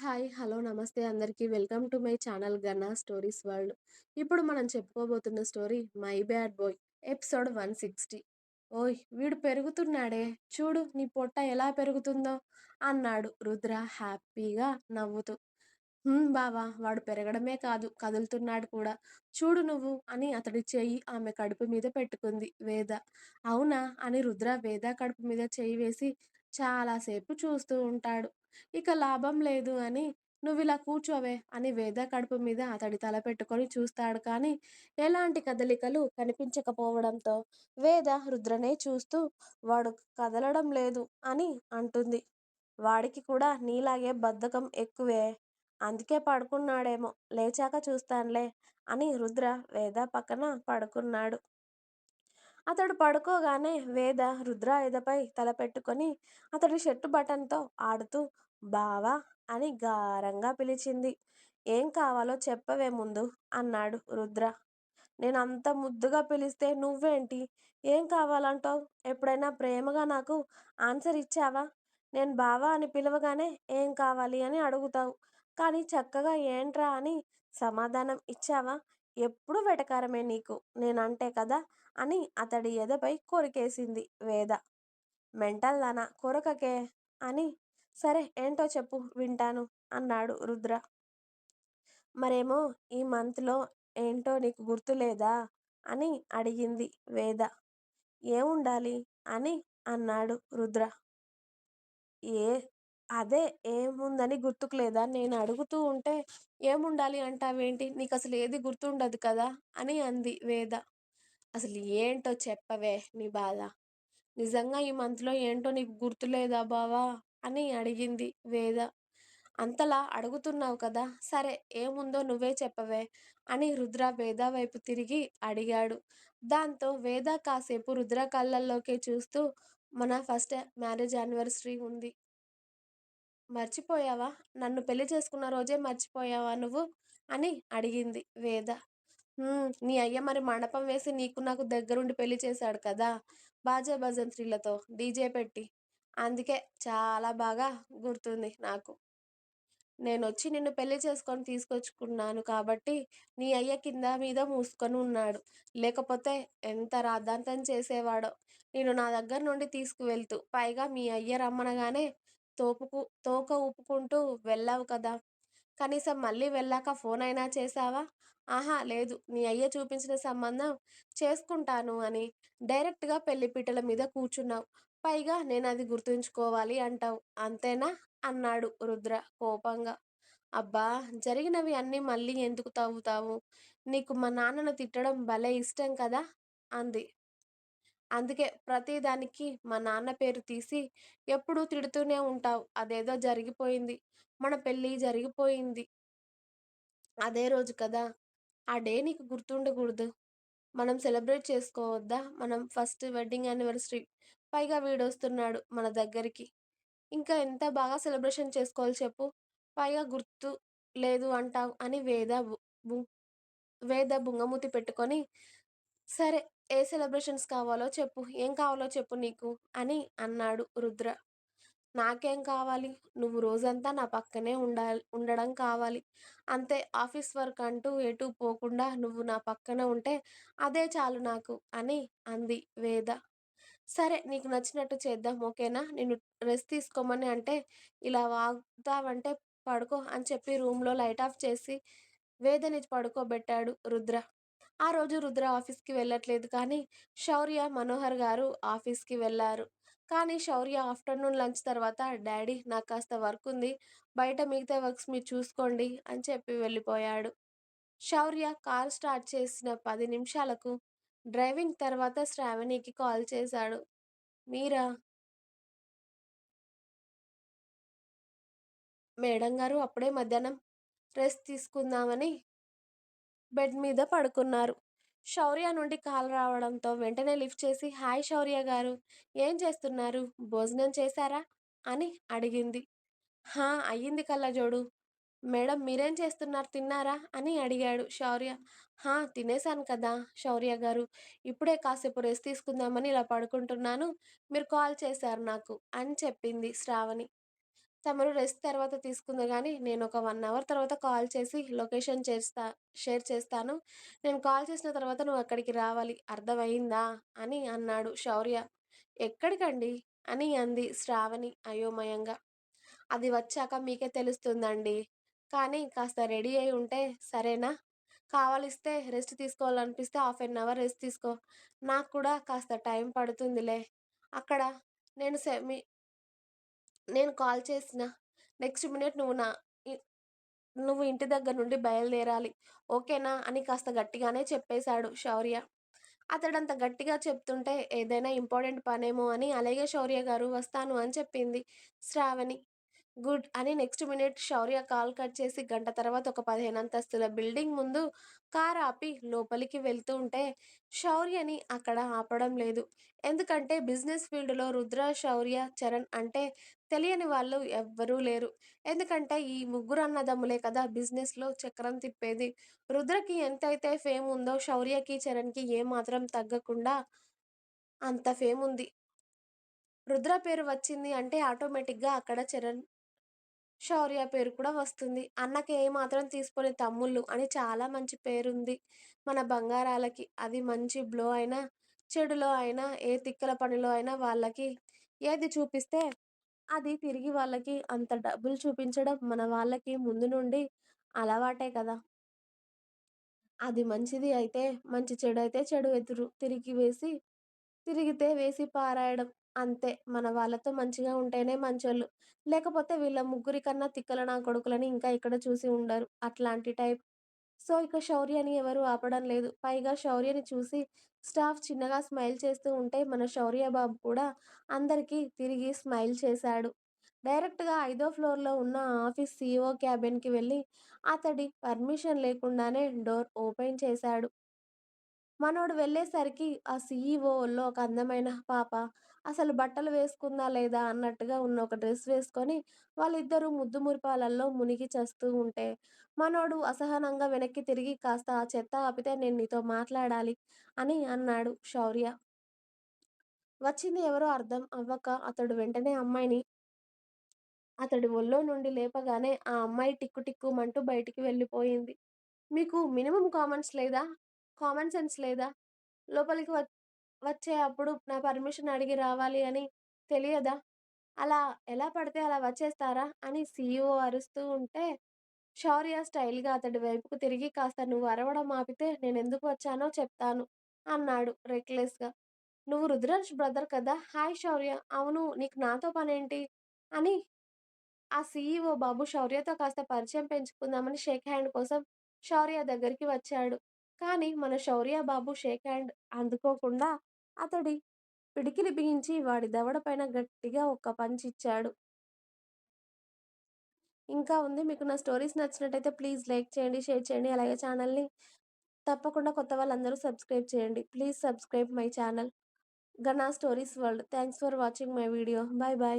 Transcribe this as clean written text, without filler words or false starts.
Hi! Hello! నమస్తే అందరికీ. Welcome to my channel 'Ganna stories world'. ఇప్పుడు మనం చెప్పుకోబోతున్న story 'my bad boy' episode 160. ఓయ్! వీడు పెరుగుతున్నాడే, చూడు నీ పొట్ట ఎలా పెరుగుతుందో అన్నాడు రుద్ర హ్యాపీగా నవ్వుతూ. బావ, వాడు పెరగడమే కాదు కదులుతున్నాడు కూడా. చూడు నువ్వు అని అతడి చెయ్యి ఆమె కడుపు మీద పెట్టుకుంది వేద. అవునా అని రుద్ర వేద కడుపు మీద చెయ్యి వేసి చాలాసేపు చూస్తూ ఉంటాడు. ఇక లాభం లేదు అని నువ్విలా కూర్చోవే అని వేద కడుపు మీద అతడి తల పెట్టుకొని చూస్తాడు. కానీ ఎలాంటి కదలికలు కనిపించకపోవడంతో వేద రుద్రనే చూస్తూ వాడు కదలడం లేదు అని అంటుంది. వాడికి కూడా నీలాగే బద్ధకం ఎక్కువే, అందుకే పడుకున్నాడేమో, లేచాక చూస్తానులే అని రుద్ర వేద పక్కన పడుకున్నాడు. అతడు పడుకోగానే వేద రుద్ర ఎదపై తల పెట్టుకొని అతడి షర్టు బటన్తో ఆడుతూ బావా అని గారంగా పిలిచింది. ఏం కావాలో చెప్పవే ముందు అన్నాడు రుద్ర. నేను అంత ముద్దుగా పిలిస్తే నువ్వేంటి ఏం కావాలంటావు? ఎప్పుడైనా ప్రేమగా నాకు ఆన్సర్ ఇచ్చావా? నేను బావా అని పిలవగానే ఏం కావాలి అని అడుగుతావు, కానీ చక్కగా ఏంట్రా అని సమాధానం ఇచ్చావా? ఎప్పుడు వెటకారమే నీకు, నేనంటే కదా అని అతడి ఎదపై కొరికేసింది వేద. మెంటల్ దానా, కొరకకే అని. సరే ఏంటో చెప్పు, వింటాను అన్నాడు రుద్ర. మరేమో ఈ మంత్లో ఏంటో నీకు గుర్తులేదా అని అడిగింది వేద. ఏముండాలి అని అన్నాడు రుద్ర. ఏ అదే ఏముందని గుర్తుకు లేదా? నేను అడుగుతూ ఉంటే ఏముండాలి అంటావేంటి? నీకు అసలు ఏది గుర్తుండదు కదా అని అంది వేద. అసలు ఏంటో చెప్పవే నీ బాధ. నిజంగా ఈ మంత్లో ఏంటో నీకు గుర్తులేదా బావా అని అడిగింది వేద. అంతలా అడుగుతున్నావు కదా, సరే ఏముందో నువ్వే చెప్పవే అని రుద్ర వేద వైపు తిరిగి అడిగాడు. దాంతో వేద కాసేపు రుద్ర కళ్ళల్లోకి చూస్తూ మన ఫస్ట్ మ్యారేజ్ యానివర్సరీ ఉంది, మర్చిపోయావా? నన్ను పెళ్లి చేసుకున్న రోజే మర్చిపోయావా నువ్వు అని అడిగింది వేద. నీ అయ్య మరి మండపం వేసి నీకు నాకు దగ్గరుండి పెళ్లి చేశాడు కదా, బాజా భజంత్రీలతో డీజే పెట్టి. అందుకే చాలా బాగా గుర్తుంది నాకు. నేనొచ్చి నిన్ను పెళ్లి చేసుకొని తీసుకొచ్చుకున్నాను కాబట్టి నీ అయ్య కింద మీద మూసుకొని ఉన్నాడు. లేకపోతే ఎంత రాద్ధాంతం చేసేవాడో నేను నా దగ్గర నుండి తీసుకువెళ్తూ. పైగా మీ అయ్య రమ్మనగానే తోక ఊపుకుంటూ వెళ్ళావు కదా. కనీసం మళ్ళీ వెళ్ళాక ఫోన్ అయినా చేశావా? ఆహా లేదు, నీ అయ్య చూపించిన సంబంధం చేసుకుంటాను అని డైరెక్ట్గా పెళ్లిపీటల మీద కూర్చున్నావు. పైగా నేనది గుర్తుంచుకోవాలి అంటావు, అంతేనా అన్నాడు రుద్ర కోపంగా. అబ్బా, జరిగినవి అన్నీ మళ్ళీ ఎందుకు తవ్వుతావు? నీకు మా నాన్నను తిట్టడం భలే ఇష్టం కదా అంది. అందుకే ప్రతిదానికి మా నాన్న పేరు తీసి ఎప్పుడూ తిడుతూనే ఉంటావు. అదేదో జరిగిపోయింది, మన పెళ్ళి జరిగిపోయింది అదే రోజు కదా, ఆ డే నీకు గుర్తుండకూడదు? మనం సెలబ్రేట్ చేసుకోవద్దా మనం ఫస్ట్ వెడ్డింగ్ యానివర్సరీ? పైగా వీడొస్తున్నాడు మన దగ్గరికి, ఇంకా ఎంత బాగా సెలబ్రేషన్ చేసుకోవాలి చెప్పు. పైగా గుర్తు లేదు అంటావు అని వేద బుంగమూతి పెట్టుకొని, సరే ఏ సెలబ్రేషన్స్ కావాలో చెప్పు, ఏం కావాలో చెప్పు నీకు అని అన్నాడు రుద్ర. నాకేం కావాలి? నువ్వు రోజంతా నా పక్కనే ఉండడం కావాలి, అంతే. ఆఫీస్ వర్క్ అంటూ ఎటూ పోకుండా నువ్వు నా పక్కన ఉంటే అదే చాలు నాకు అని అంది వేద. సరే నీకు నచ్చినట్టు చేద్దాం, ఓకేనా? నేను రెస్ట్ తీసుకోమని అంటే ఇలా వాగుతావంటే పడుకో అని చెప్పి రూమ్లో లైట్ ఆఫ్ చేసి వేదని పడుకోబెట్టాడు రుద్ర. ఆ రోజు రుద్ర ఆఫీస్కి వెళ్ళట్లేదు, కానీ శౌర్య మనోహర్ గారు ఆఫీస్కి వెళ్ళారు. కానీ శౌర్య ఆఫ్టర్నూన్ లంచ్ తర్వాత డాడీ నాకు కాస్త వర్క్ ఉంది, బయట మిగతా వర్క్స్ మీరు చూసుకోండి అని చెప్పి వెళ్ళిపోయాడు. శౌర్య కారు స్టార్ట్ చేసిన 10 నిమిషాలకు డ్రైవింగ్ తర్వాత శ్రావణికి కాల్ చేశాడు. మీరా? మేడం గారు అప్పుడే మధ్యాహ్నం రెస్ట్ తీసుకుందామని బెడ్ మీద పడుకున్నారు. శౌర్య నుండి కాల్ రావడంతో వెంటనే లిఫ్ట్ చేసి హాయ్ శౌర్య గారు, ఏం చేస్తున్నారు? భోజనం చేశారా అని అడిగింది. హా అయ్యింది కళ్ళజోడు. మేడం మీరేం చేస్తున్నారు, తిన్నారా అని అడిగాడు శౌర్య. హా తినేశాను కదా శౌర్య గారు, ఇప్పుడే కాసేపు రెస్ట్ తీసుకుందామని ఇలా పడుకుంటున్నాను, మీరు కాల్ చేశారు నాకు అని చెప్పింది శ్రావణి. తమరు రెస్ట్ తర్వాత తీసుకుందురు గానీ, నేనొక 1 అవర్ తర్వాత కాల్ చేసి లొకేషన్ షేర్ చేస్తాను. నేను కాల్ చేసిన తర్వాత నువ్వక్కడికి రావాలి. అర్థమయిందా? అని అన్నాడు శౌర్య. ఎక్కడికండి? అని అంది శ్రావణి అయోమయంగా. అది వచ్చాక మీకే తెలుస్తుందండి. కానీ కాస్త రెడీ అయి ఉంటే సరేనా? కావలిస్తే రెస్ట్ తీసుకోవాలనిపిస్తే హాఫ్ ఎన్ అవర్ రెస్ట్ తీసుకో. నాకు కూడా కాస్త టైం పడుతుందిలే. అక్కడ నేను సె మీ నేను కాల్ చేసిన నెక్స్ట్ మినిట్ ఇ నువ్వు ఇంటి దగ్గర నుండి బయలుదేరాలి. ఓకేనా? అని కాస్త గట్టిగానే చెప్పేశాడు శౌర్య. అతడంత గట్టిగా చెప్తుంటే ఏదైనా ఇంపార్టెంట్ పనేమో అని అలాగే శౌర్య గారు వస్తాను అని చెప్పింది శ్రావణి. గుడ్ అని నెక్స్ట్ మినిట్ శౌర్య కాల్ కట్ చేసి గంట తర్వాత ఒక 15 అంతస్తుల బిల్డింగ్ ముందు కార్ ఆపి లోపలికి వెళ్తూ ఉంటే శౌర్యని అక్కడ ఆపడం లేదు. ఎందుకంటే బిజినెస్ ఫీల్డ్‌లో రుద్ర, శౌర్య, చరణ్ అంటే తెలియని వాళ్ళు ఎవ్వరూ లేరు. ఎందుకంటే ఈ ముగ్గురు అన్నదమ్ములే కదా బిజినెస్‌లో చక్రం తిప్పేది. రుద్రకి ఎంతైతే ఫేమ్ ఉందో శౌర్యకి, చరణ్‌కి ఏమాత్రం తగ్గకుండా అంత ఫేమ్ ఉంది. రుద్ర పేరు వచ్చింది అంటే ఆటోమేటిక్‌గా అక్కడ చరణ్ శౌర్య పేరు కూడా వస్తుంది. అన్నకి ఏమాత్రం తీసిపోని తమ్ముళ్ళు అని చాలా మంచి పేరుంది మన బంగారాలకి. అది మంచి బ్లో అయినా, చెడులో అయినా, ఏ తిక్కల పనిలో అయినా వాళ్ళకి ఏది చూపిస్తే అది తిరిగి వాళ్ళకి అంత డబ్బులు చూపించడం మన వాళ్ళకి ముందు నుండి అలవాటే కదా! అది మంచిది అయితే మంచి, చెడైతే చెడు ఎదురు తిరిగితే వేసి పారేయడం. అంతే. మన వాళ్ళతో మంచిగా ఉంటేనే మంచోళ్ళు. లేకపోతే వీళ్ళ ముగ్గురి కన్నా తిక్కల నా కొడుకులని ఇంకా ఎక్కడ చూసి ఉండరు. అట్లాంటి టైప్. సో, ఇక శౌర్యని ఎవరు ఆపడం లేదు. పైగా శౌర్యని చూసి స్టాఫ్ చిన్నగా స్మైల్ చేస్తూ ఉంటే మన శౌర్య బాబు కూడా అందరికీ తిరిగి స్మైల్ చేశాడు. డైరెక్ట్‌గా ఐదో ఫ్లోర్‌లో ఉన్న ఆఫీస్ సీఈఓ క్యాబిన్‌కి వెళ్లి అతడి పర్మిషన్ లేకుండానే డోర్ ఓపెన్ చేశాడు. మనోడు వెళ్ళేసరికి ఆ సీఈఓ ఒళ్ళో ఒక అందమైన పాప అసలు బట్టలు వేసుకుందా లేదా అన్నట్టుగా ఉన్న ఒక డ్రెస్ వేసుకొని వాళ్ళిద్దరూ ముద్దు మురిపాలల్లో మునిగి చస్తూ ఉంటే మనోడు అసహనంగా వెనక్కి తిరిగి కాస్త ఆ చెత్త ఆపితే నేను నీతో మాట్లాడాలి అని అన్నాడు శౌర్య. వచ్చింది ఎవరో అర్థం అవ్వక అతడు వెంటనే అమ్మాయిని అతడి ఒళ్ళో నుండి లేపగానే ఆ అమ్మాయి టిక్కు టిక్కుమంటూ బయటికి వెళ్ళిపోయింది. మీకు మినిమమ్ కామన్ సెన్స్ లేదా? లోపలికి వచ్చే అప్పుడు నా పర్మిషన్ అడిగి రావాలి అని తెలియదా? అలా ఎలా పడితే అలా వచ్చేస్తారా? అని సీఈఓ అరుస్తూ ఉంటే, శౌర్య స్టైల్‌గా అతడి వైపుకు తిరిగి కాస్త నువ్వు అరవడం ఆపితే నేనెందుకు వచ్చానో చెప్తాను అన్నాడు రెక్లెస్‌గా. నువ్వు రుద్రాంష్ బ్రదర్ కదా! హాయ్ శౌర్య. అవును. నీకు నాతో పనేంటి? అని ఆ సీఈఓ బాబు శౌర్యతో కాస్త పరిచయం పెంచుకుందామని షేక్ హ్యాండ్ కోసం శౌర్య దగ్గరికి వచ్చాడు. కానీ మన శౌర్య బాబు షేక్ హ్యాండ్ అందుకోకుండా అతడి పిడికిలి బిగించి వాడి దవడ పైన గట్టిగా ఒక్క పంచ్ ఇచ్చాడు. ఇంకా ఉంది. మీకు నా స్టోరీస్ నచ్చినట్టయితే ప్లీజ్ లైక్ చేయండి, షేర్ చేయండి. అలాగే ఛానల్‌ని తప్పకుండా కొత్త వాళ్ళందరూ సబ్స్క్రైబ్ చేయండి. Please subscribe my channel 'Gana stories world'. Thanks for watching my video. By by.